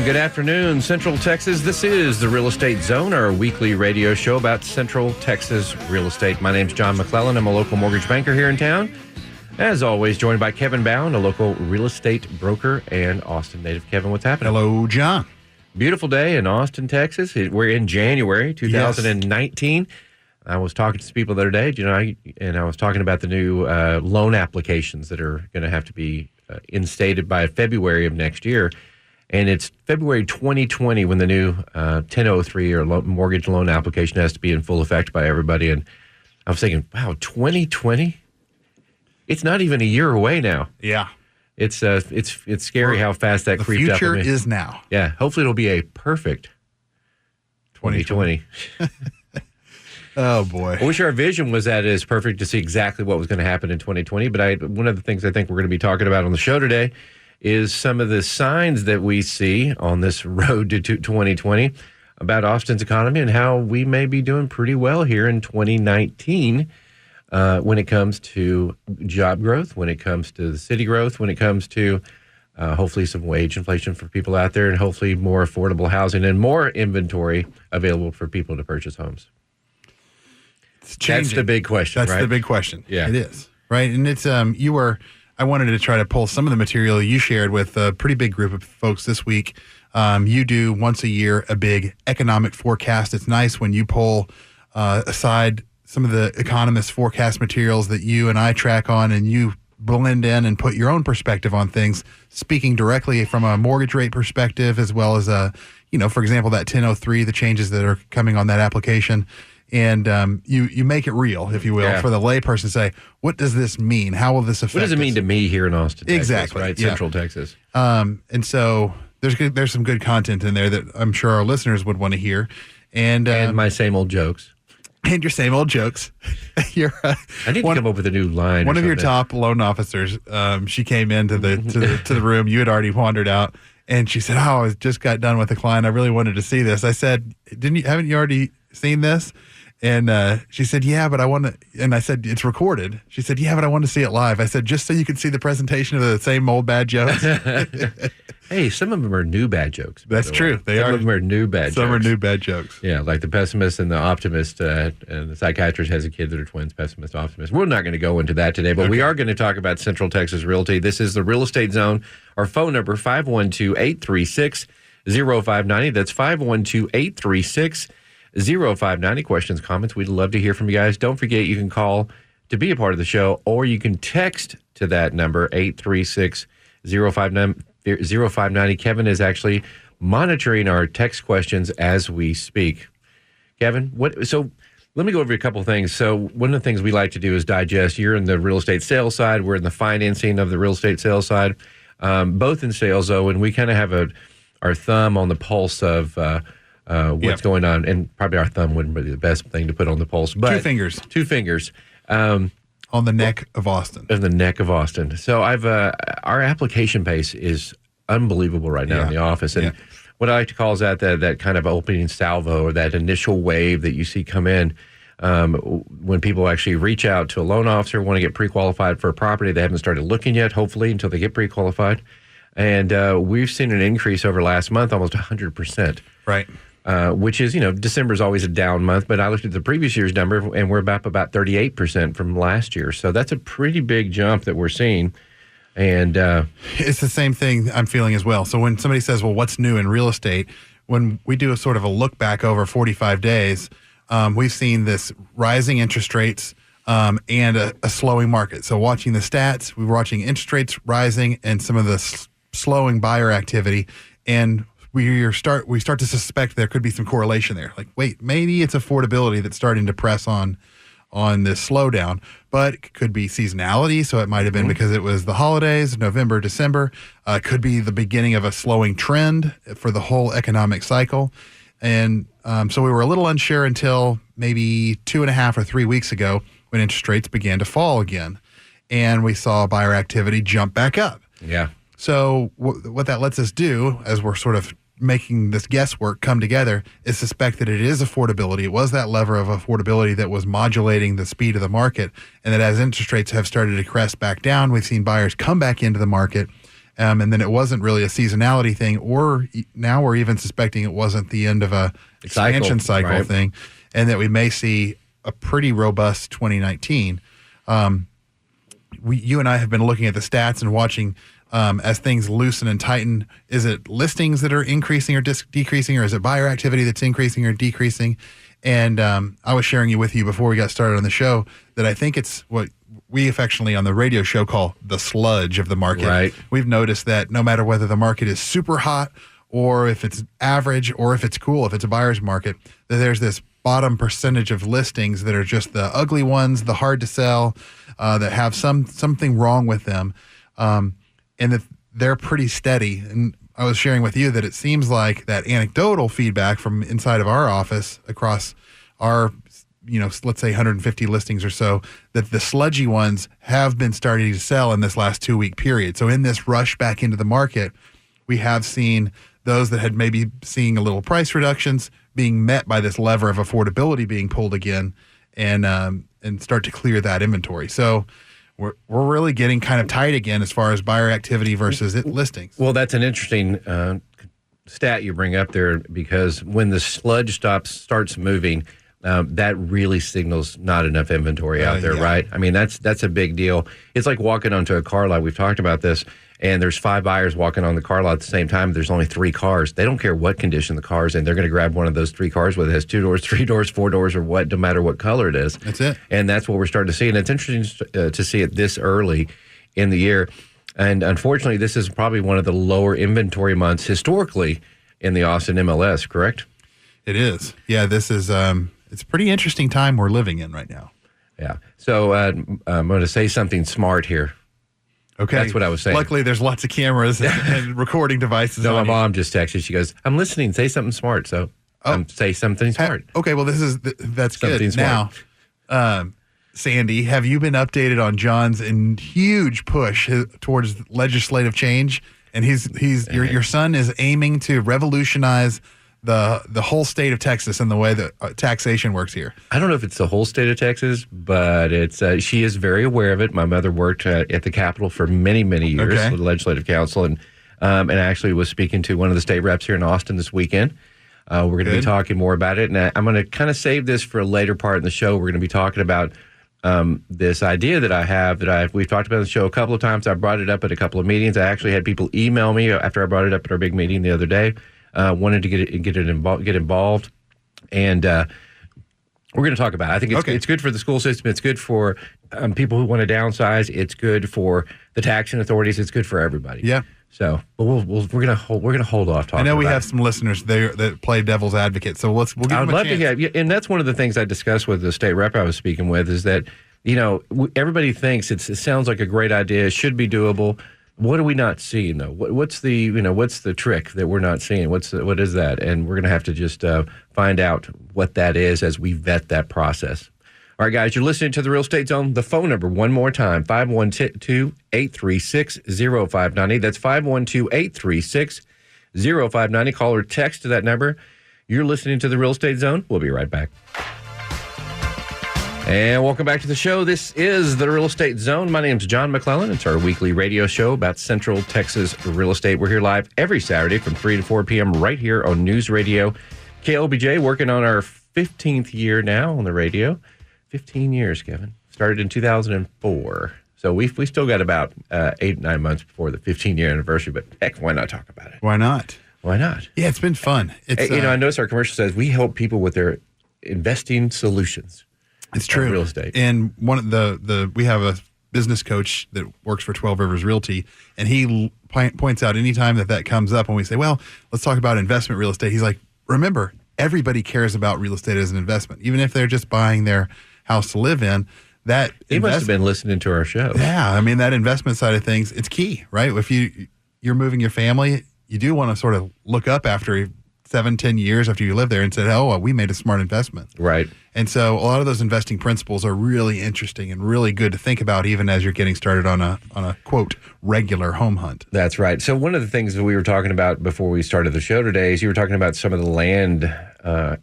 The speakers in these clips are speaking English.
Good afternoon, Central Texas. This is the Real Estate Zone, our weekly radio show about Central Texas real estate. My name's John McClellan. I'm a local mortgage banker here in town. As always, joined by Kevin Bown, a local real estate broker and Austin native. Kevin, what's happening? Hello, John. Beautiful day in Austin, Texas. We're in January 2019. Yes. I was talking to some people the other day, and I was talking about the new loan applications that are going to have to be instated by February of next year. And it's February 2020 when the new 1003 or mortgage loan application has to be in full effect by everybody. And I was thinking, wow, 2020? It's not even a year away now. Yeah. It's scary how fast that creeped up. The future is now. Yeah. Hopefully it'll be a perfect 2020. Oh, boy. I wish our vision was that it is perfect to see exactly what was going to happen in 2020. But one of the things I think we're going to be talking about on the show today is some of the signs that we see on this road to 2020 about Austin's economy and how we may be doing pretty well here in 2019 when it comes to job growth, when it comes to the city growth, when it comes to hopefully some wage inflation for people out there, and hopefully more affordable housing and more inventory available for people to purchase homes. That's the big question, right? That's the big question. Yeah. It is, right? And it's I wanted to try to pull some of the material you shared with a pretty big group of folks this week. You do once a year a big economic forecast. It's nice when you pull aside some of the economist forecast materials that you and I track on, and you blend in and put your own perspective on things, speaking directly from a mortgage rate perspective, as well as for example, that 1003, the changes that are coming on that application. And you make it real, if you will, for the layperson to say, what does this mean? How will this affect What does it mean to me here in Austin, Texas, exactly, right? Central Texas. And so there's some good content in there that I'm sure our listeners would want to hear. And my same old jokes. And your same old jokes. I need to come up with a new line. One of your top loan officers, she came into the room. You had already wandered out. And she said, I just got done with the client. I really wanted to see this. I said, haven't you already seen this? And she said, yeah, but I want to, and I said, it's recorded. She said, yeah, but I want to see it live. I said, just so you can see the presentation of the same old bad jokes. Hey, some of them are new bad jokes. That's true. Some of them are new bad jokes. Some are new bad jokes. Yeah, like the pessimist and the optimist, and the psychiatrist has a kid that are twins, pessimist, optimist. We're not going to go into that today, but we are going to talk about Central Texas Realty. This is the Real Estate Zone. Our phone number, 512-836-0590. That's 512-836-0590. 0590. Questions, comments. We'd love to hear from you guys. Don't forget, you can call to be a part of the show, or you can text to that number, 836-0590. Kevin is actually monitoring our text questions as we speak. Kevin, so let me go over a couple of things. So one of the things we like to do is digest. You're in the real estate sales side. We're in the financing of the real estate sales side, both in sales, though, and we kind of have our thumb on the pulse of what's going on, and probably our thumb wouldn't be the best thing to put on the pulse. But Two fingers. On the neck of Austin. On the neck of Austin. So our application pace is unbelievable right now in the office. And what I like to call is that kind of opening salvo, or that initial wave that you see come in when people actually reach out to a loan officer, want to get pre-qualified for a property. They haven't started looking yet, hopefully, until they get pre-qualified. And we've seen an increase over last month, almost 100%. Right. Which is, December is always a down month, but I looked at the previous year's number, and we're up about 38% from last year. So that's a pretty big jump that we're seeing. And it's the same thing I'm feeling as well. So when somebody says, well, what's new in real estate? When we do a sort of a look back over 45 days, we've seen this rising interest rates and a slowing market. So watching the stats, we were watching interest rates rising and some of the slowing buyer activity, and we start to suspect there could be some correlation there. Like, wait, maybe it's affordability that's starting to press on this slowdown, but it could be seasonality. So it might have been because it was the holidays, November, December. Could be the beginning of a slowing trend for the whole economic cycle. And so we were a little unsure until maybe 2.5 or 3 weeks ago when interest rates began to fall again. And we saw buyer activity jump back up. Yeah. So what that lets us do, as we're sort of making this guesswork come together, is suspect that it is affordability. It was that lever of affordability that was modulating the speed of the market, and that as interest rates have started to crest back down, we've seen buyers come back into the market And then it wasn't really a seasonality thing, or now we're even suspecting it wasn't the end of a expansion cycle right. thing, and that we may see a pretty robust 2019. You and I have been looking at the stats and watching as things loosen and tighten. Is it listings that are increasing or decreasing, or is it buyer activity that's increasing or decreasing? And I was sharing with you before we got started on the show that I think it's what we affectionately on the radio show call the sludge of the market. Right. We've noticed that no matter whether the market is super hot or if it's average or if it's cool, if it's a buyer's market, that there's this bottom percentage of listings that are just the ugly ones, the hard to sell, that have something wrong with them, and that they're pretty steady. And I was sharing with you that it seems like that anecdotal feedback from inside of our office across our, let's say 150 listings or so, that the sludgy ones have been starting to sell in this last 2-week period. So in this rush back into the market, we have seen those that had maybe seeing a little price reductions being met by this lever of affordability being pulled again, and start to clear that inventory. So we're really getting kind of tight again as far as buyer activity versus listings. Well, that's an interesting stat you bring up there, because when the sludge starts moving, that really signals not enough inventory out there, right? I mean, that's a big deal. It's like walking onto a car lot. We've talked about this, and there's 5 buyers walking on the car lot at the same time. There's only 3 cars. They don't care what condition the car's in. They're going to grab one of those 3 cars, whether it has 2 doors, 3 doors, 4 doors, or what, no matter what color it is. That's it. And that's what we're starting to see. And it's interesting to see it this early in the year. And unfortunately, this is probably one of the lower inventory months historically in the Austin MLS, correct? It is. Yeah, this is it's a pretty interesting time we're living in right now. Yeah. So I'm going to say something smart here. Okay. That's what I was saying. Luckily, there's lots of cameras and recording devices. No, my mom just texted. She goes, "I'm listening. Say something smart." So say something smart. Okay, well, that's Something good. smart. Now, Sandy, have you been updated on John's huge push towards legislative change? And your son is aiming to revolutionize the whole state of Texas and the way that taxation works here. I don't know if it's the whole state of Texas, but it's she is very aware of it. My mother worked at the Capitol for many, many years with the Legislative Council, and actually was speaking to one of the state reps here in Austin this weekend. We're going to be talking more about it, and I'm going to kind of save this for a later part in the show. We're going to be talking about this idea that I have we've talked about on the show a couple of times. I brought it up at a couple of meetings. I actually had people email me after I brought it up at our big meeting the other day. Wanted to get involved, and we're going to talk about it. I think it's good for the school system. It's good for people who want to downsize. It's good for the taxing authorities. It's good for everybody. Yeah. So, but we're going to hold off talking. I know we about have some listeners there that play devil's advocate, so we'll give them a chance. I'd love to hear, and that's one of the things I discussed with the state rep I was speaking with, is that everybody thinks it sounds like a great idea, it should be doable. What are we not seeing, though? What's the trick that we're not seeing? What is that? And we're going to have to just find out what that is as we vet that process. All right, guys, you're listening to The Real Estate Zone. The phone number, one more time, 512-836-0590. That's 512-836-0590. Call or text to that number. You're listening to The Real Estate Zone. We'll be right back. And welcome back to the show. This is The Real Estate Zone. My name's John McClellan. It's our weekly radio show about Central Texas real estate. We're here live every Saturday from 3 to 4 p.m. right here on News Radio KLBJ, working on our 15th year now on the radio. 15 years, Kevin. Started in 2004. So we still got about 8-9 months before the 15-year anniversary, but heck, why not talk about it? Why not? Why not? Yeah, it's been fun. I noticed our commercial says we help people with their investing solutions. It's true. Real estate. And one of we have a business coach that works for 12 Rivers Realty, and he points out anytime that comes up when we say, well, let's talk about investment real estate. He's like, remember, everybody cares about real estate as an investment, even if they're just buying their house to live in. He must have been listening to our show. Yeah, I mean, that investment side of things, it's key, right? If you're moving your family, you do want to sort of look up after 7-10 years after you live there and said, oh, we made a smart investment. Right. And so a lot of those investing principles are really interesting and really good to think about even as you're getting started on a quote, regular home hunt. That's right. So one of the things that we were talking about before we started the show today is you were talking about some of the land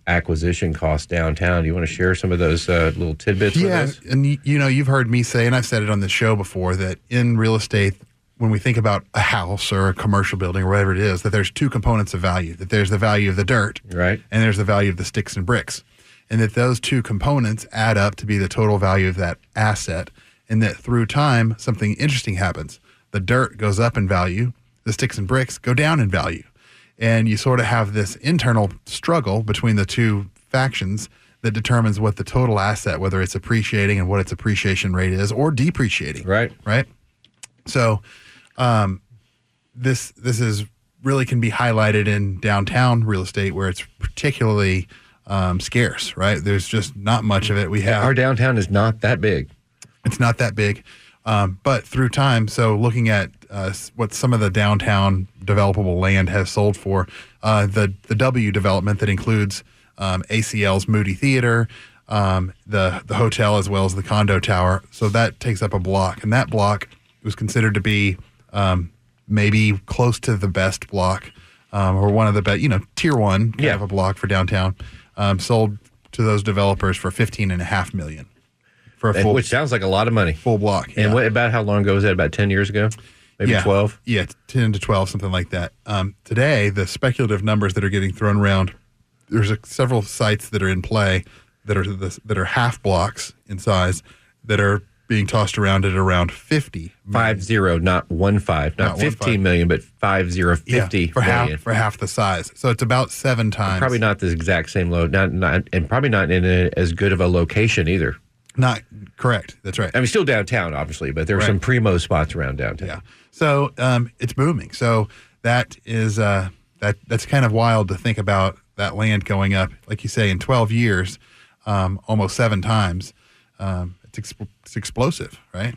acquisition costs downtown. Do you want to share some of those little tidbits with us? And you've heard me say, and I've said it on the show before, that in real estate, when we think about a house or a commercial building or whatever it is, that there's two components of value, that there's the value of the dirt, right, and there's the value of the sticks and bricks, and that those two components add up to be the total value of that asset, and that through time, something interesting happens. The dirt goes up in value, the sticks and bricks go down in value, and you sort of have this internal struggle between the two factions that determines what the total asset, whether it's appreciating and what its appreciation rate is, or depreciating. Right. So, this is really can be highlighted in downtown real estate where it's particularly scarce. Right. There's just not much of it. Our downtown is not that big. It's not that big, but through time. So, looking at what some of the downtown developable land has sold for, the W development that includes ACL's Moody Theater, the hotel, as well as the condo tower. So that takes up a block, and that block was considered to be maybe close to the best block, or one of the best, tier one kind of a block for downtown. Sold to those developers for $15.5 million for a full, which sounds like a lot of money. Full block. And about how long ago was that? About 10 years ago? Maybe 12? Yeah, 10 to 12, something like that. Today, the speculative numbers that are getting thrown around, there's several sites that are in play that are half blocks in size that are being tossed around at around 50 million. 50, not 15, not 15 million, but 50 million. For half the size. So it's about 7 times. Probably not the exact same load, and probably not in as good of a location either. Not correct. That's right. I mean, still downtown, obviously, but there are some primo spots around downtown. Yeah. So it's booming. So that is that's kind of wild to think about that land going up, like you say, in 12 years, almost 7 times. It's explosive, right?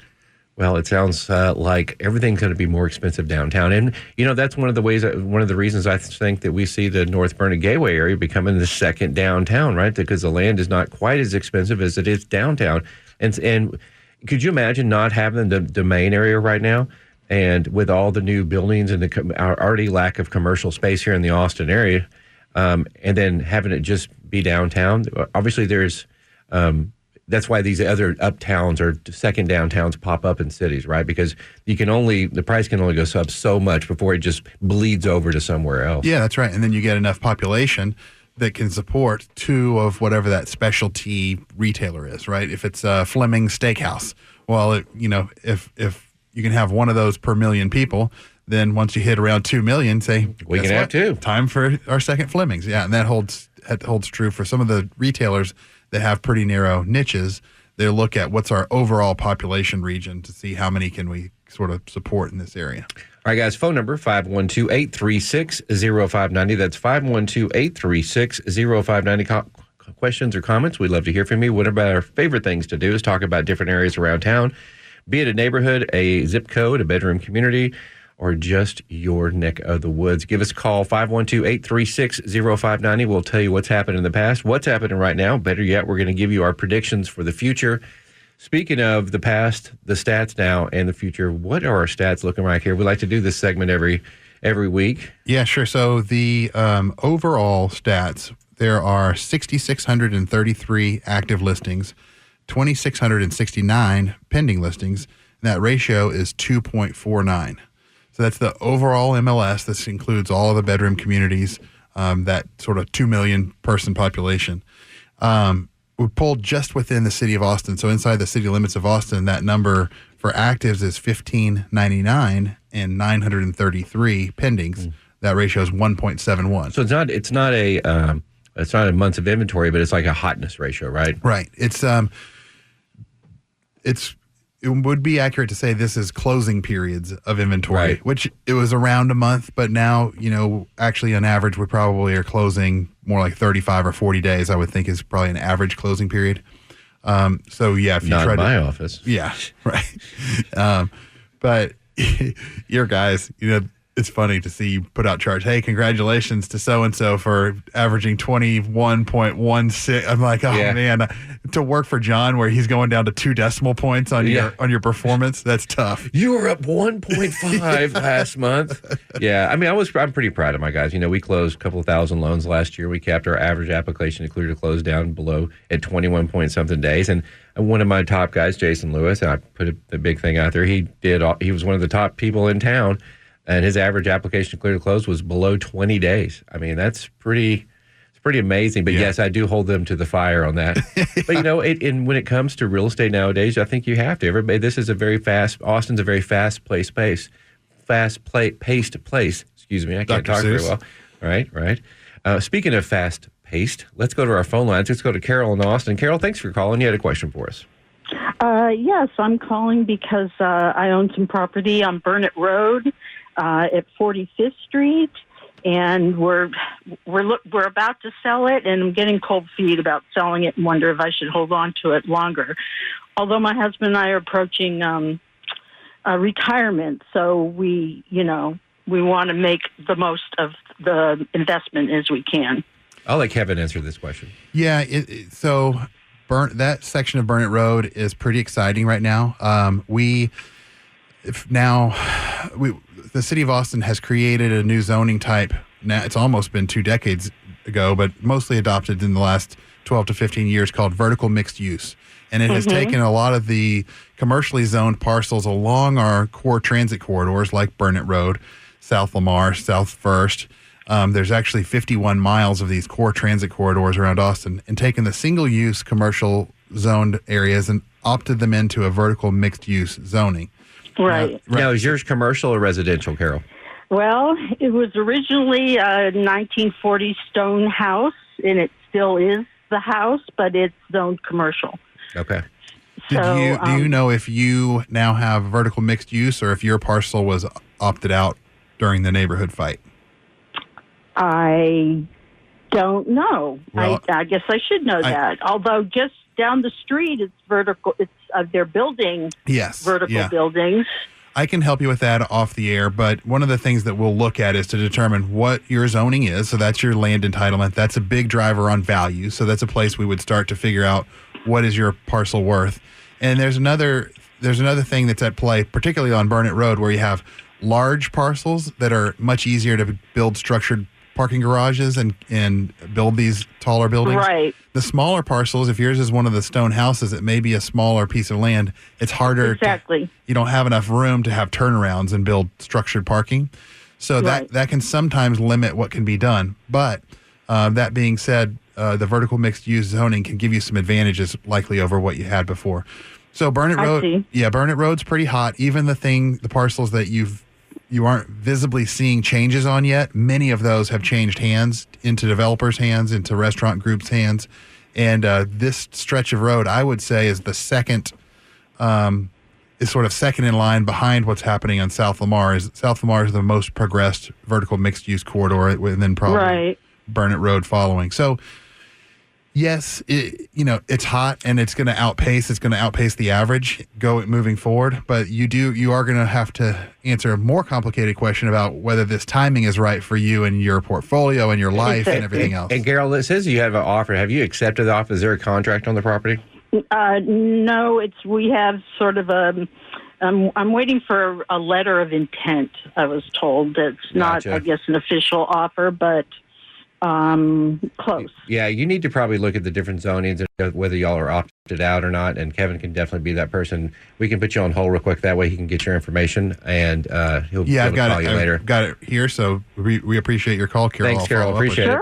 Well, it sounds like everything's going to be more expensive downtown. And, that's one of the reasons I think that we see the North Vernon Gateway area becoming the second downtown, right? Because the land is not quite as expensive as it is downtown. And could you imagine not having the domain area right now? And with all the new buildings and our already lack of commercial space here in the Austin area, and then having it just be downtown, obviously there's that's why these other uptowns or second downtowns pop up in cities, right? Because the price can only go up so much before it just bleeds over to somewhere else. Yeah, that's right. And then you get enough population that can support 2 of whatever that specialty retailer is, right? If it's Fleming Steakhouse, well, if you can have one of those per million people, then once you hit around 2 million, say, we can have 2. Time for our second Flemings. Yeah, and that holds true for some of the retailers that have pretty narrow niches. They look at what's our overall population region to see how many can we sort of support in this area. All right, guys, phone number 512-836-0590. That's 512-836-0590. Questions or comments, we'd love to hear from you. One of our favorite things to do is talk about different areas around town, be it a neighborhood, a zip code, a bedroom community, or just your neck of the woods. Give us a call, 512-836-0590. We'll tell you what's happened in the past, what's happening right now. Better yet, we're going to give you our predictions for the future. Speaking of the past, the stats now, and the future, what are our stats looking like here? We like to do this segment every week. Yeah, sure. So the overall stats, there are 6,633 active listings, 2,669 pending listings, and that ratio is 2.49. So that's the overall MLS. This includes all of the bedroom communities, that sort of 2 million person population. We pulled just within the city of Austin. So inside the city limits of Austin, that number for actives is 1,599 and 933 pendings. That ratio is 1.71. So it's not a months of inventory, but it's like a hotness ratio, right? Right. It would be accurate to say this is closing periods of inventory, right, which it was around a month, but now, actually on average, we probably are closing more like 35 or 40 days, I would think is probably an average closing period. So yeah, if you not try in my office. Yeah, right. But your guys, it's funny to see you put out charts. Hey, congratulations to so-and-so for averaging 21.16. I'm like, man, to work for John where he's going down to 2 decimal points on your performance, that's tough. You were up 1.5 last month. Yeah, I mean, I'm pretty proud of my guys. We closed a couple of thousand loans last year. We kept our average application to clear to close down below at 21 point something days. And And one of my top guys, Jason Lewis, and I put the big thing out there. He was one of the top people in town, and his average application clear to close was below 20 days. I mean, that's pretty amazing. But yes, I do hold them to the fire on that. But and when it comes to real estate nowadays, I think you have to. Austin's a very fast paced place. Excuse me, I can't talk very well. Right. Speaking of fast paced, let's go to our phone lines. Let's go to Carol in Austin. Carol, thanks for calling. You had a question for us. Yes, I'm calling because I own some property on Burnett Road at 45th Street. And we're about to sell it, and I'm getting cold feet about selling it and wonder if I should hold on to it longer. Although my husband and I are approaching retirement, so we want to make the most of the investment as we can. I'll let Kevin answer this question. Yeah, that section of Burnett Road is pretty exciting right now. The city of Austin has created a new zoning type. Now it's almost been 2 decades ago, but mostly adopted in the last 12 to 15 years, called vertical mixed use. And it has taken a lot of the commercially zoned parcels along our core transit corridors like Burnett Road, South Lamar, South First. There's actually 51 miles of these core transit corridors around Austin, and taken the single use commercial zoned areas and opted them into a vertical mixed use zoning. Right. Now, is yours commercial or residential, Carol? Well, it was originally a 1940 stone house, and it still is the house, but it's zoned commercial. Okay. Do you know if you now have vertical mixed use, or if your parcel was opted out during the neighborhood fight? I don't know. Well, I guess I should know that. Although just down the street, it's vertical. It's they're building vertical buildings. I can help you with that off the air, but one of the things that we'll look at is to determine what your zoning is. So that's your land entitlement. That's a big driver on value. So that's a place we would start to figure out what is your parcel worth. And there's another thing that's at play, particularly on Burnett Road, where you have large parcels that are much easier to build structured parking garages and build these taller buildings. Right. The smaller parcels, if yours is one of the stone houses, it may be a smaller piece of land. It's harder. Exactly. You don't have enough room to have turnarounds and build structured parking. So that can sometimes limit what can be done. But that being said, the vertical mixed use zoning can give you some advantages likely over what you had before. So Burnett Road, Burnett Road's pretty hot. Even the parcels that you aren't visibly seeing changes on yet, many of those have changed hands into developers' hands, into restaurant groups' hands. And this stretch of road, I would say, is second in line behind what's happening on South Lamar. South Lamar is the most progressed vertical mixed use corridor, and then probably Burnett Road following. So yes, it's hot, and it's going to outpace the average moving forward. But you are going to have to answer a more complicated question about whether this timing is right for you and your portfolio and your life and everything else. And Carol, it says you have an offer. Have you accepted the offer? Is there a contract on the property? No, we have sort of I'm waiting for a letter of intent, I was told. It's not, I guess, an official offer, but close. Yeah, you need to probably look at the different zonings and whether y'all are opted out or not. And Kevin can definitely be that person. We can put you on hold real quick. That way he can get your information, and he'll be able to call you later. I've got it here, so we appreciate your call, Carol. Thanks, Carol. Appreciate it.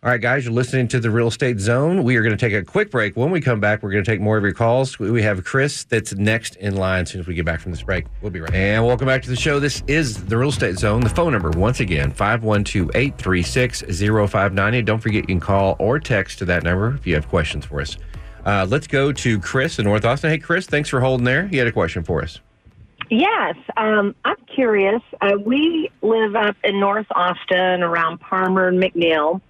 All right, guys, you're listening to the Real Estate Zone. We are going to take a quick break. When we come back, we're going to take more of your calls. We have Chris that's next in line as soon as we get back from this break. We'll be right back. And welcome back to the show. This is the Real Estate Zone. The phone number, once again, 512-836-0590. Don't forget you can call or text to that number if you have questions for us. Let's go to Chris in North Austin. Hey, Chris, thanks for holding there. You had a question for us. Yes, I'm curious. We live up in North Austin around Palmer and McNeil.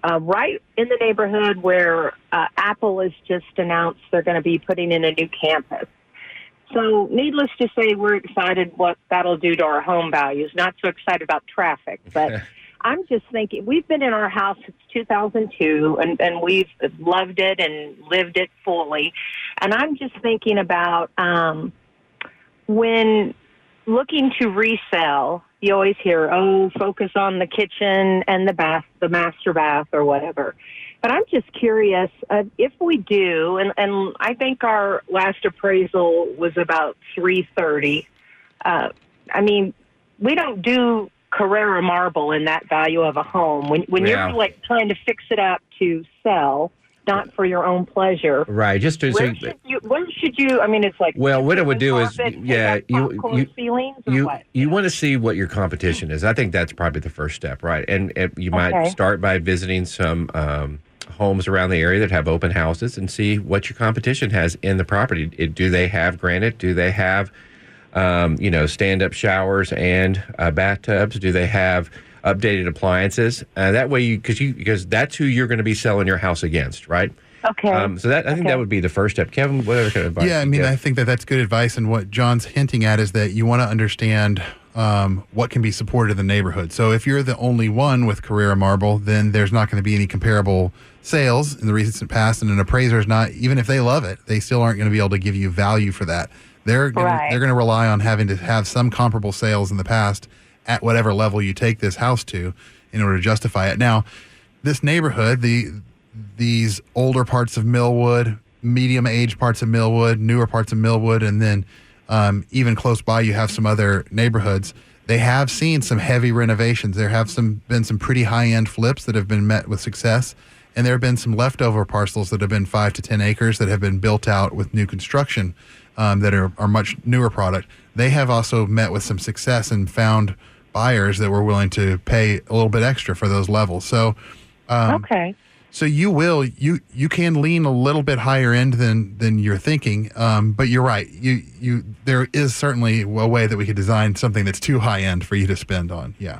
Right in the neighborhood where Apple has just announced they're going to be putting in a new campus. So needless to say, we're excited what that'll do to our home values. Not so excited about traffic, but I'm just thinking, we've been in our house since 2002, and we've loved it and lived it fully. And I'm just thinking about when looking to resell, you always hear, focus on the kitchen and the bath, the master bath or whatever. But I'm just curious, if we do, and I think our last appraisal was about 330. I mean, we don't do Carrera marble in that value of a home. When you're like trying to fix it up to sell, not for your own pleasure. Right. Just to when should you? I mean, it's like. Well, what it would do is, you want to see what your competition is. I think that's probably the first step, right? And you might start by visiting some homes around the area that have open houses and see what your competition has in the property. Do they have granite? Do they have, stand-up showers and bathtubs? Do they have updated appliances? That way, because that's who you're going to be selling your house against, right? Okay. So I think that would be the first step. Kevin, what other kind of advice? Yeah, I mean, I think that's good advice. And what John's hinting at is that you want to understand what can be supported in the neighborhood. So if you're the only one with Carrera marble, then there's not going to be any comparable sales in the recent past. And an appraiser is not, even if they love it, they still aren't going to be able to give you value for that. They're going to rely on having to have some comparable sales in the past at whatever level you take this house to in order to justify it. Now, this neighborhood, these older parts of Millwood, medium-aged parts of Millwood, newer parts of Millwood, and then even close by you have some other neighborhoods. They have seen some heavy renovations. There have been some pretty high-end flips that have been met with success, and there have been some leftover parcels that have been 5 to 10 acres that have been built out with new construction that are much newer product. They have also met with some success and found buyers that were willing to pay a little bit extra for those levels. So, so you can lean a little bit higher end than you're thinking. But you're right. There is certainly a way that we could design something that's too high end for you to spend on. Yeah.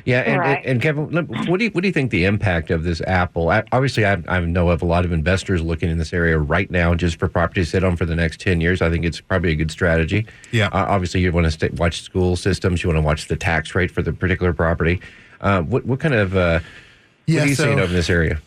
Yeah, and Kevin, what do you think the impact of this Apple? Obviously, I know of a lot of investors looking in this area right now just for property to sit on for the next 10 years. I think it's probably a good strategy. Yeah. Obviously, you want to watch school systems. You want to watch the tax rate for the particular property. What kind of what are you seeing over in this area?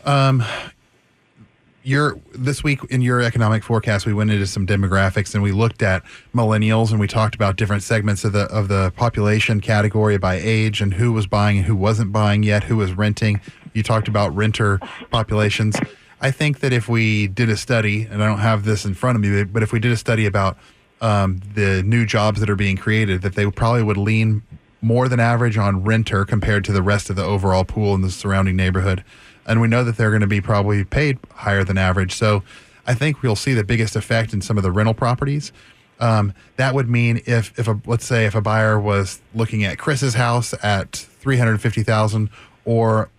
This week in your economic forecast, we went into some demographics and we looked at millennials and we talked about different segments of the population category by age and who was buying and who wasn't buying yet, who was renting. You talked about renter populations. I think that if we did a study, and I don't have this in front of me, but if we did a study about the new jobs that are being created, that they probably would lean more than average on renter compared to the rest of the overall pool in the surrounding neighborhood. And we know that they're going to be probably paid higher than average. So I think we'll see the biggest effect in some of the rental properties. That would mean let's say if a buyer was looking at Chris's house at $350,000 or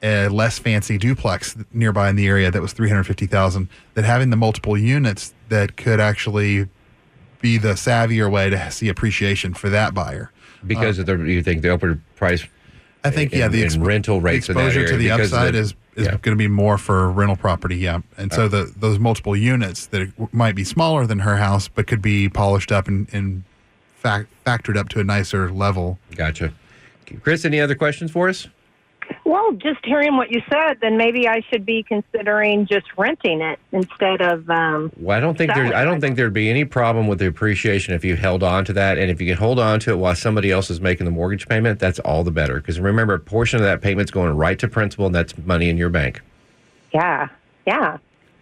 a less fancy duplex nearby in the area that was $350,000, that having the multiple units that could actually be the savvier way to see appreciation for that buyer. Because you think the upward price. I think, the rental rates exposure to the upside is going to be more for rental property, and so those multiple units that might be smaller than her house, but could be polished up and factored up to a nicer level. Gotcha. Chris, any other questions for us? Well, just hearing what you said, then maybe I should be considering just renting it instead of. Well, I don't think there'd be any problem with the appreciation if you held on to that, and if you can hold on to it while somebody else is making the mortgage payment, that's all the better. Because remember, a portion of that payment's going right to principal, and that's money in your bank. Yeah.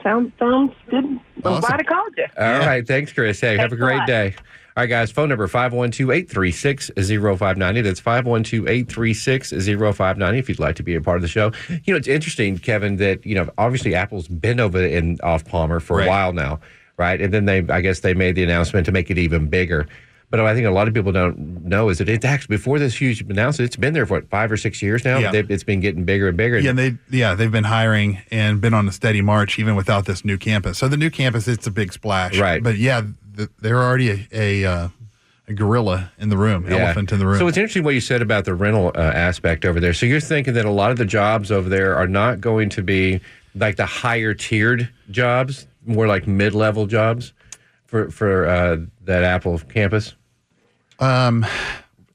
Sounds good. I'm glad I called you. All right, thanks, Chris. Hey, have a great day. All right, guys, phone number 512-836-0590. That's 512-836-0590 if you'd like to be a part of the show. You know, it's interesting, Kevin, that, obviously Apple's been over off Palmer for a while now, right? And then they made the announcement to make it even bigger. But I think a lot of people don't know is that it's actually, before this huge announcement, it's been there for 5 or 6 years now. Yeah. It's been getting bigger and bigger. Yeah, they've been hiring and been on a steady march even without this new campus. So the new campus, it's a big splash. Right. But they're already a gorilla in the room, elephant in the room. So it's interesting what you said about the rental aspect over there. So you're thinking that a lot of the jobs over there are not going to be like the higher tiered jobs, more like mid-level jobs for that Apple campus? I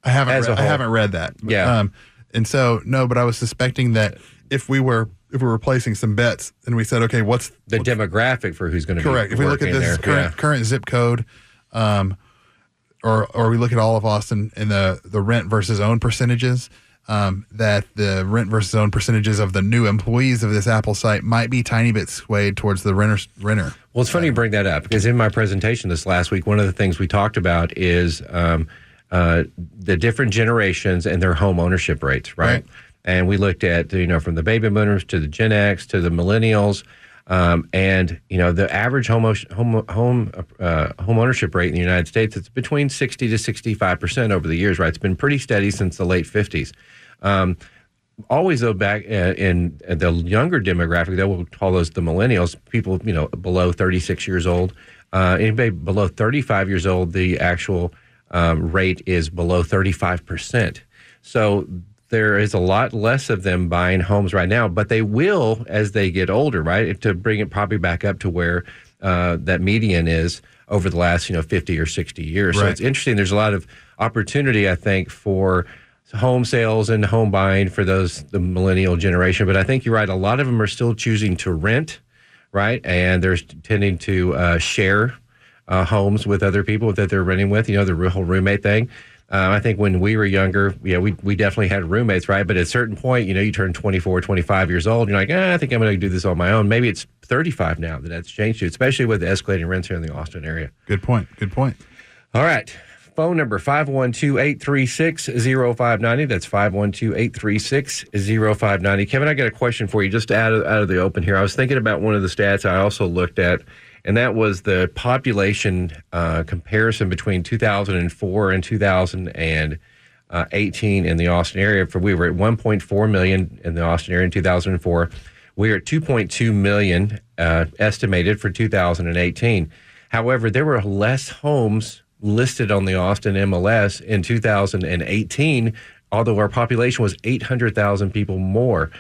haven't read that. Yeah. And so but I was suspecting that if we were placing some bets and we said, okay, what's the demographic for who's going to be correct? If we look at this current zip code, or we look at all of Austin and the rent versus own percentages, that the rent versus own percentages of the new employees of this Apple site might be tiny bit swayed towards the renter. Well, it's funny you bring that up because in my presentation this last week, one of the things we talked about is the different generations and their home ownership rates, right? And we looked at, from the baby boomers to the Gen X to the millennials, and the average home ownership rate in the United States, it's between 60 to 65% over the years, right? It's been pretty steady since the late 50s. Always though, back in the younger demographic, that we'll call those the millennials, people below 36 years old, anybody below 35 years old, the actual rate is below 35%. So there is a lot less of them buying homes right now, but they will as they get older, right? To bring it probably back up to where that median is over the last 50 or 60 years. Right. So it's interesting. There's a lot of opportunity, I think, for home sales and home buying for the millennial generation. But I think you're right. A lot of them are still choosing to rent, right? And they're tending to share homes with other people that they're renting with, the whole roommate thing. I think when we were younger, we definitely had roommates, right? But at a certain point, you turn 24, 25 years old, and you're like, I think I'm going to do this on my own. Maybe it's 35 now that's changed too, especially with the escalating rents here in the Austin area. Good point. All right. Phone number 512-836-0590. That's 512-836-0590. Kevin, I got a question for you just out of the open here. I was thinking about one of the stats I also looked at, and that was the population comparison between 2004 and 2018 in the Austin area. We were at 1.4 million in the Austin area in 2004. We are at 2.2 million estimated for 2018. However, there were less homes listed on the Austin MLS in 2018, although our population was 800,000 people more.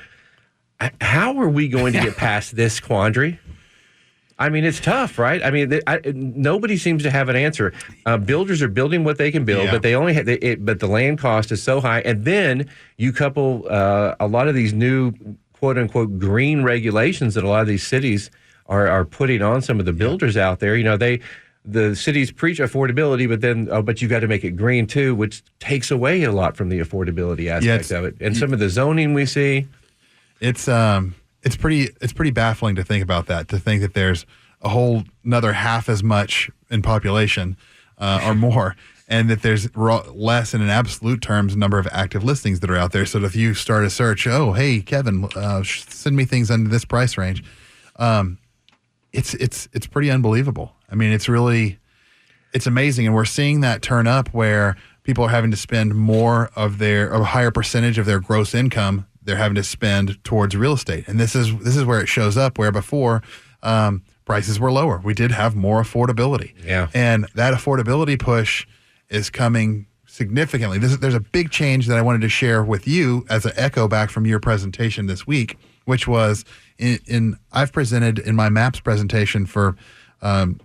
How are we going to get past this quandary? I mean, it's tough, right? I mean, nobody seems to have an answer. Builders are building what they can build, but they only have but the land cost is so high. And then you couple a lot of these new quote unquote green regulations that a lot of these cities are putting on some of the builders out there. The cities preach affordability, but you got to make it green too, which takes away a lot from the affordability aspect of it. And some of the zoning we see, it's pretty baffling to think about that. To think that there's a whole another half as much in population or more, and that there's less in absolute terms number of active listings that are out there. So if you start a search, oh hey Kevin, send me things under this price range. It's pretty unbelievable. I mean, it's amazing. And we're seeing that turn up where people are having to spend more of a higher percentage of their gross income they're having to spend towards real estate. And this is where it shows up, where before prices were lower. We did have more affordability. Yeah. And that affordability push is coming significantly. There's a big change that I wanted to share with you as an echo back from your presentation this week, which was I've presented in my MAPS presentation for 2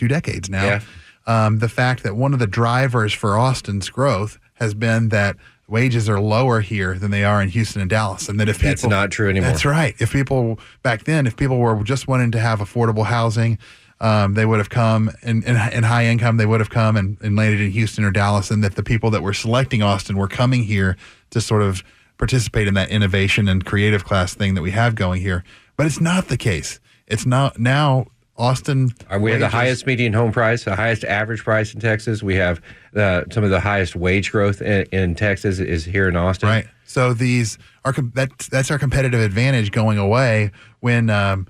decades now. Yeah. The fact that one of the drivers for Austin's growth has been that wages are lower here than they are in Houston and Dallas. And that if people, that's not true anymore. That's right. If people were just wanting to have affordable housing, they would have come in high income, they would have come and landed in Houston or Dallas. And that the people that were selecting Austin were coming here to sort of participate in that innovation and creative class thing that we have going here. But it's not the case. It's not now. Austin. We have the highest median home price, the highest average price in Texas. We have some of the highest wage growth in Texas is here in Austin. Right. So that's our competitive advantage going away when a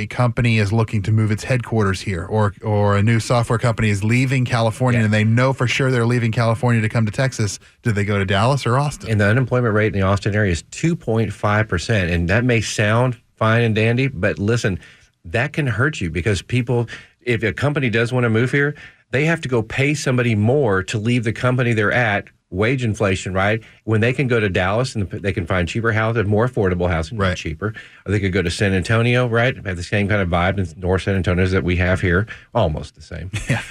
company is looking to move its headquarters here, or a new software company is leaving California and they know for sure they're leaving California to come to Texas. Do they go to Dallas or Austin? And the unemployment rate in the Austin area is 2.5%. And that may sound fine and dandy, but listen, that can hurt you because if a company does want to move here, they have to go pay somebody more to leave the company they're at. Wage inflation, right? When they can go to Dallas and they can find cheaper housing, more affordable housing, right, cheaper. Or they could go to San Antonio, right? Have the same kind of vibe in North San Antonio that we have here, almost the same. Yeah.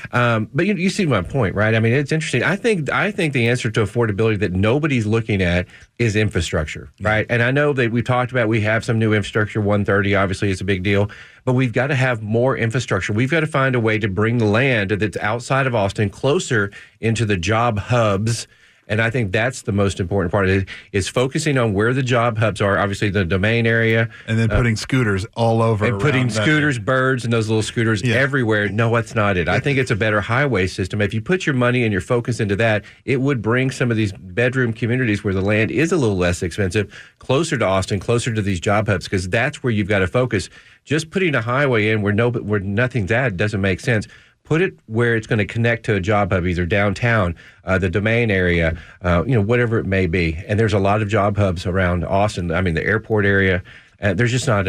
But you see my point, right? I mean, it's interesting. I think the answer to affordability that nobody's looking at is infrastructure, right? And I know that we talked about we have some new infrastructure. 130 obviously is a big deal, but we've got to have more infrastructure. We've got to find a way to bring the land that's outside of Austin closer into the job hubs And I think that's the most important part is focusing on where the job hubs are, obviously the domain area. And then putting scooters all over. And putting scooters, birds, and those little scooters everywhere. No, that's not it. I think it's a better highway system. If you put your money and your focus into that, it would bring some of these bedroom communities where the land is a little less expensive, closer to Austin, closer to these job hubs, because that's where you've got to focus. Just putting a highway in where nothing's at doesn't make sense. Put it where it's going to connect to a job hub, either downtown, the domain area, whatever it may be. And there's a lot of job hubs around Austin. I mean, the airport area. There's just not.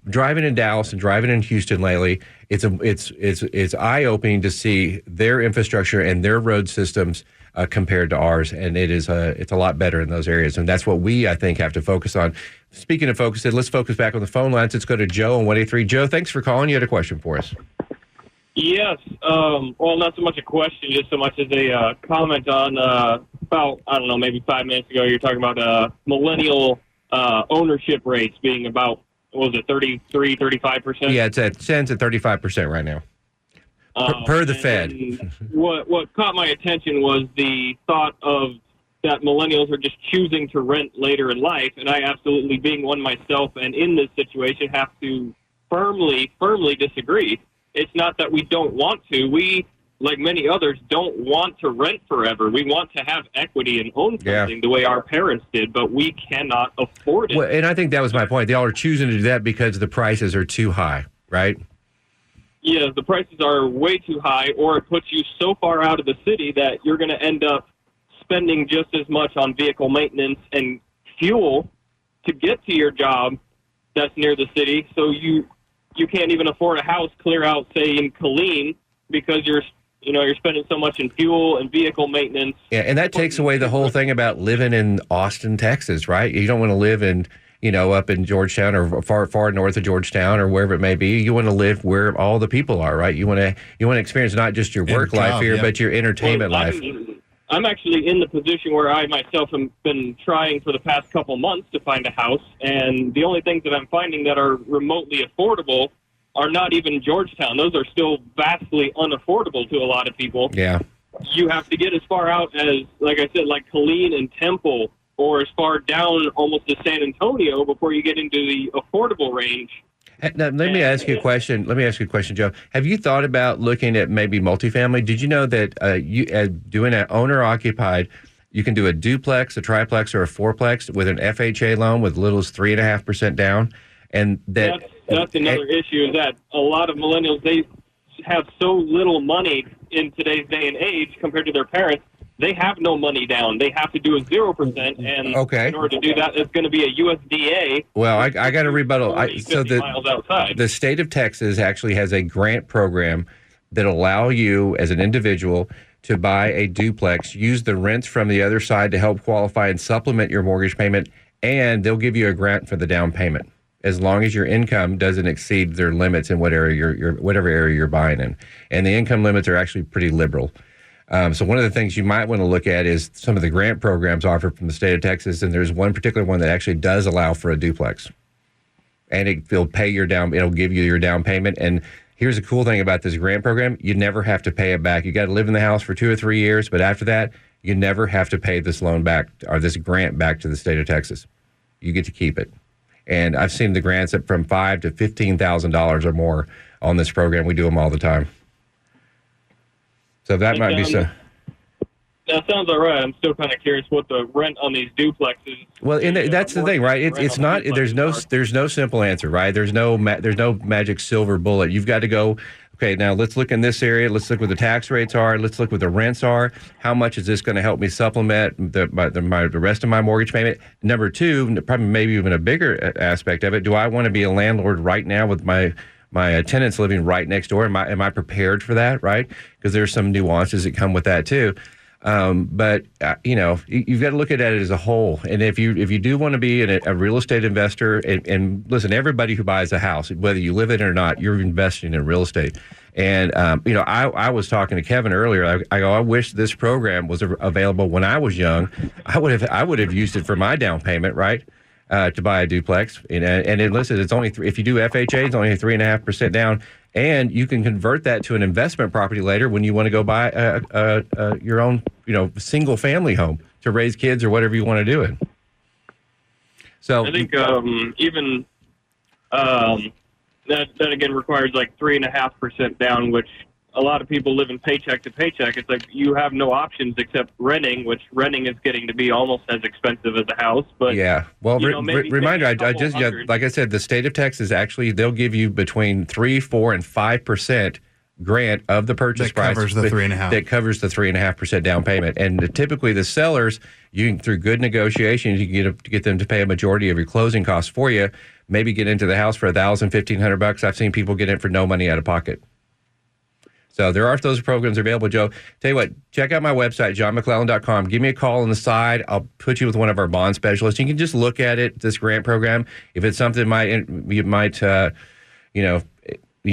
Driving in Dallas and driving in Houston lately, it's eye opening to see their infrastructure and their road systems compared to ours, and it's a lot better in those areas, and that's what we, I think, have to focus on. Speaking of focus, let's focus back on the phone lines. Let's go to Joe on 183. Joe, thanks for calling. You had a question for us. Yes. Well, not so much a question, just so much as a comment on about, I don't know, maybe 5 minutes ago, you're talking about millennial ownership rates being about, what was it, 33, 35%? Yeah, it's at 35% right now, per the Fed. What caught my attention was the thought of that millennials are just choosing to rent later in life, and I absolutely, being one myself and in this situation, have to firmly disagree. It's not that we don't want to. We, like many others, don't want to rent forever. We want to have equity and own something the way our parents did, but we cannot afford it. Well, and I think that was my point. They all are choosing to do that because the prices are too high, right? Yeah, the prices are way too high, or it puts you so far out of the city that you're going to end up spending just as much on vehicle maintenance and fuel to get to your job that's near the city, so you can't even afford a house clear out, say, in Killeen, because you're spending so much in fuel and vehicle maintenance. Yeah, and that takes away the whole thing about living in Austin, Texas, right? You don't want to live in, up in Georgetown or far north of Georgetown or wherever it may be. You want to live where all the people are, right? You want to experience not just your work life here, but your entertainment life. I'm actually in the position where I myself have been trying for the past couple months to find a house, and the only things that I'm finding that are remotely affordable are not even Georgetown. Those are still vastly unaffordable to a lot of people. Yeah. You have to get as far out as, like I said, like Killeen and Temple, or as far down almost to San Antonio before you get into the affordable range. Now, let me ask you a question, Joe. Have you thought about looking at maybe multifamily? Did you know that you doing an owner-occupied, you can do a duplex, a triplex, or a fourplex with an FHA loan with little as 3.5% down? And that's another issue, is that a lot of millennials, they have so little money in today's day and age compared to their parents. They have no money down. They have to do a 0%, and in order to do that, it's going to be a USDA. Well, I got a rebuttal. So miles outside. The state of Texas actually has a grant program that allow you as an individual to buy a duplex, use the rents from the other side to help qualify and supplement your mortgage payment, and they'll give you a grant for the down payment as long as your income doesn't exceed their limits in whatever area you're buying in. And the income limits are actually pretty liberal. So one of the things you might want to look at is some of the grant programs offered from the state of Texas, and there's one particular one that actually does allow for a duplex. And it'll give you your down payment. And here's the cool thing about this grant program: you never have to pay it back. You got to live in the house for 2 or 3 years, but after that, you never have to pay this loan back or this grant back to the state of Texas. You get to keep it. And I've seen the grants up from $5,000 to $15,000 or more on this program. We do them all the time. So that might be so. That sounds all right. I'm still kind of curious what the rent on these duplexes. Well, and that's the thing, right? It's not. There's no simple answer, right? There's no magic silver bullet. You've got to go. Okay, now let's look in this area. Let's look what the tax rates are. Let's look what the rents are. How much is this going to help me supplement the rest of my mortgage payment? Number two, probably maybe even a bigger aspect of it. Do I want to be a landlord right now with my tenants living right next door? Am I prepared for that, right? Because there's some nuances that come with that too. But you've got to look at it as a whole. And if you do want to be a real estate investor, and listen, everybody who buys a house, whether you live in it or not, you're investing in real estate. And I was talking to Kevin earlier. I wish this program was available when I was young. I would have used it for my down payment, right? To buy a duplex, and listen, it's only if you do FHA, it's only 3.5% down, and you can convert that to an investment property later when you want to go buy your own single family home to raise kids or whatever you want to do it. So I think even that again requires like 3.5% down, which a lot of people live in paycheck to paycheck. It's like you have no options except renting, which renting is getting to be almost as expensive as a house. But yeah, well, reminder, I just $200. like I said, the state of Texas actually they'll give you between 3%, 4%, and 5% grant of the purchase price that covers the 3.5%. That covers the 3.5% down payment. And typically, the sellers, you can, through good negotiations, you can get them to pay a majority of your closing costs for you. Maybe get into the house for $1,000, $1,500. I've seen people get in for no money out of pocket. So there are those programs available, Joe. Tell you what, check out my website, johnmcclellan.com. Give me a call on the side. I'll put you with one of our bond specialists. You can just look at it, this grant program. If it's something you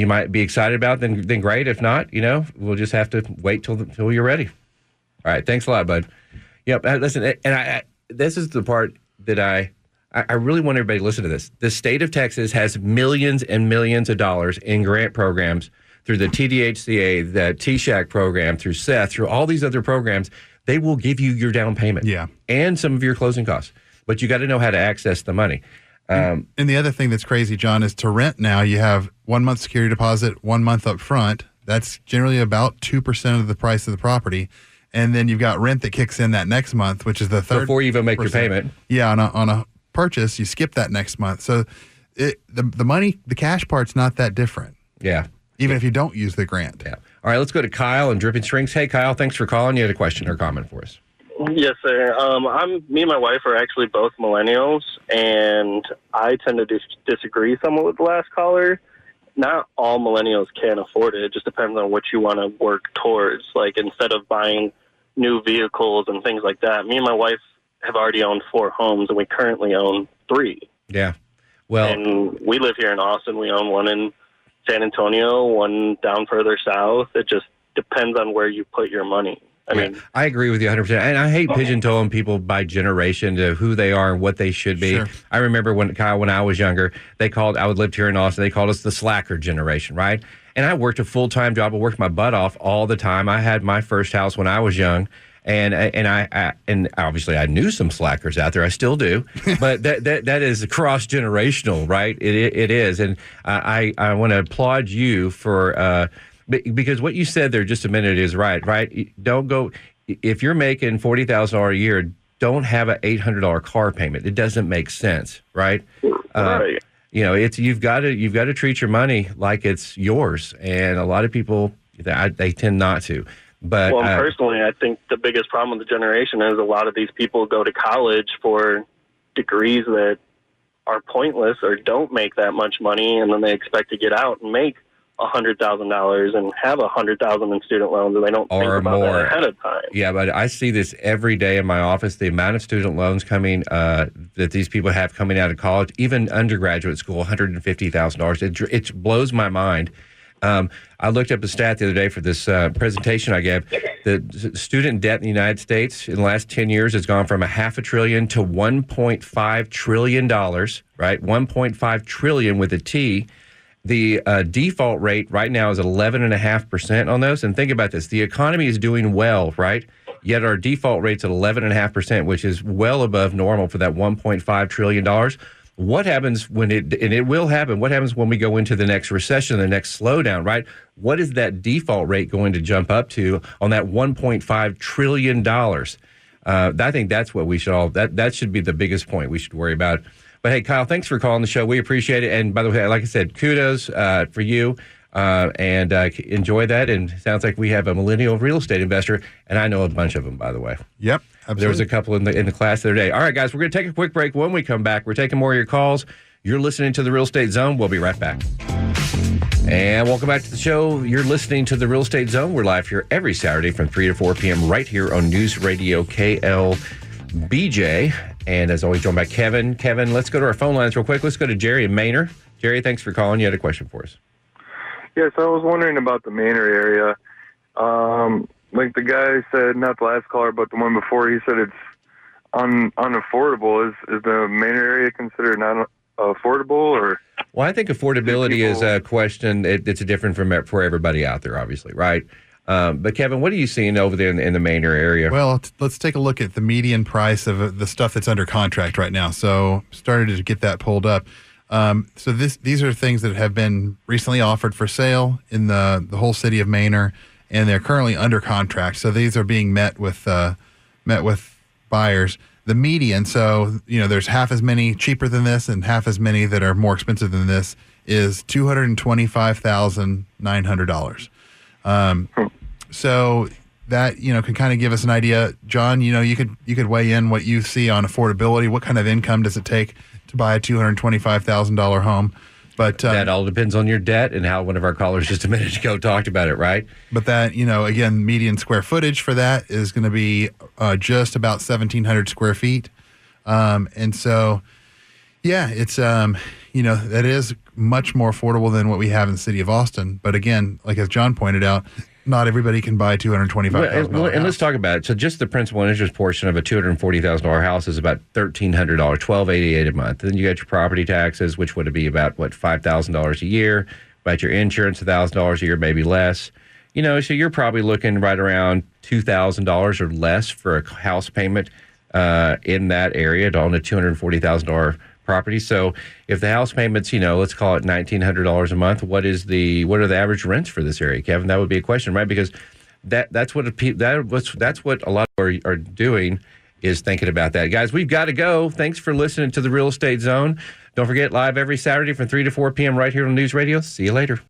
might be excited about, then great. If not, we'll just have to wait till you're ready. All right. Thanks a lot, bud. Yep. Listen, and this is the part that I really want everybody to listen to this. The state of Texas has millions and millions of dollars in grant programs through the TDHCA, the TSHAC program, through Seth, through all these other programs. They will give you your down payment and some of your closing costs. But you got to know how to access the money. And the other thing that's crazy, John, is to rent now, you have 1 month security deposit, 1 month up front. That's generally about 2% of the price of the property. And then you've got rent that kicks in that next month, which is the third. Before you even make your payment. Yeah, on a purchase, you skip that next month. So the money, the cash part's not that different. Yeah. Even if you don't use the grant. Yeah. All right, let's go to Kyle and Dripping Strings. Hey, Kyle, thanks for calling. You had a question or comment for us. Yes, sir. Me and my wife are actually both millennials, and I tend to disagree somewhat with the last caller. Not all millennials can afford it. It just depends on what you want to work towards. Like, instead of buying new vehicles and things like that, me and my wife have already owned 4 homes, and we currently own 3. Yeah. Well, and we live here in Austin. We own one in San Antonio, one down further south. It just depends on where you put your money. I mean, I agree with you 100%. And I hate pigeontoling people by generation to who they are and what they should be. Sure. I remember when I was younger, I lived here in Austin, they called us the slacker generation, right? And I worked a full-time job. I worked my butt off all the time. I had my first house when I was young. And obviously I knew some slackers out there. I still do, but that is cross generational, right? It is, and I want to applaud you for because what you said there just a minute is right. Right? Don't go if you're making $40,000 a year. Don't have an $800 car payment. It doesn't make sense, right? Right. You've got to treat your money like it's yours, and a lot of people they tend not to. But personally, I think the biggest problem with the generation is a lot of these people go to college for degrees that are pointless or don't make that much money, and then they expect to get out and make $100,000 and have $100,000 in student loans, and they don't think about that ahead of time. Yeah, but I see this every day in my office. The amount of student loans coming that these people have coming out of college, even undergraduate school, $150,000. It blows my mind. I looked up a stat the other day for this presentation I gave. The student debt in the United States in the last 10 years has gone from $500 billion to $1.5 trillion, right? $1.5 trillion with a T. The default rate right now is 11.5% on those. And think about this. The economy is doing well, right? Yet our default rate's at 11.5%, which is well above normal for that $1.5 trillion. What happens when and it will happen, what happens when we go into the next recession, the next slowdown, right? What is that default rate going to jump up to on that $1.5 trillion? I think that's what we should that should be the biggest point we should worry about. But hey, Kyle, thanks for calling the show. We appreciate it. And by the way, like I said, kudos for you and enjoy that. And it sounds like we have a millennial real estate investor, and I know a bunch of them, by the way. Yep. Absolutely. There was a couple in the class the other day. All right, guys, we're going to take a quick break. When we come back, we're taking more of your calls. You're listening to The Real Estate Zone. We'll be right back. And welcome back to the show. You're listening to The Real Estate Zone. We're live here every Saturday from 3 to 4 p.m. right here on News Radio KLBJ. And as always, joined by Kevin. Kevin, let's go to our phone lines real quick. Let's go to Jerry in Manor. Jerry, thanks for calling. You had a question for us. Yes, I was wondering about the Manor area. Like the guy said, not the last caller, but the one before, he said it's unaffordable. Is the Manor area considered not affordable? Or? Well, I think affordability is a question. It's different for everybody out there, obviously, right? But Kevin, what are you seeing over there in the Manor area? Well, let's take a look at the median price of the stuff that's under contract right now. So started to get that pulled up. So these are things that have been recently offered for sale in the whole city of Manor, and they're currently under contract. So these are being met with buyers. The median, so there's half as many cheaper than this and half as many that are more expensive than this, is $225,900. So that can kind of give us an idea. John, you could weigh in what you see on affordability. What kind of income does it take to buy a $225,000 home? But that all depends on your debt and how one of our callers just a minute ago talked about it, right? But that, again, median square footage for that is going to be just about 1,700 square feet. And so, yeah, it's, that is much more affordable than what we have in the city of Austin. But again, like as John pointed out, not everybody can buy $225,000. And let's talk about it. So just the principal and interest portion of a $240,000 house is about $1,300, $1,288 a month. Then you got your property taxes, which would be about $5,000 a year. About your insurance, $1,000 a year, maybe less. So you're probably looking right around $2,000 or less for a house payment in that area on a $240,000 property. So if the house payments, let's call it $1,900 a month, what are the average rents for this area, Kevin? That would be a question, right? Because that's what a lot are doing, is thinking about that. Guys, we've got to go. Thanks for listening to the Real Estate Zone. Don't forget, live every Saturday from 3 to 4 p.m. right here on News Radio. See you later.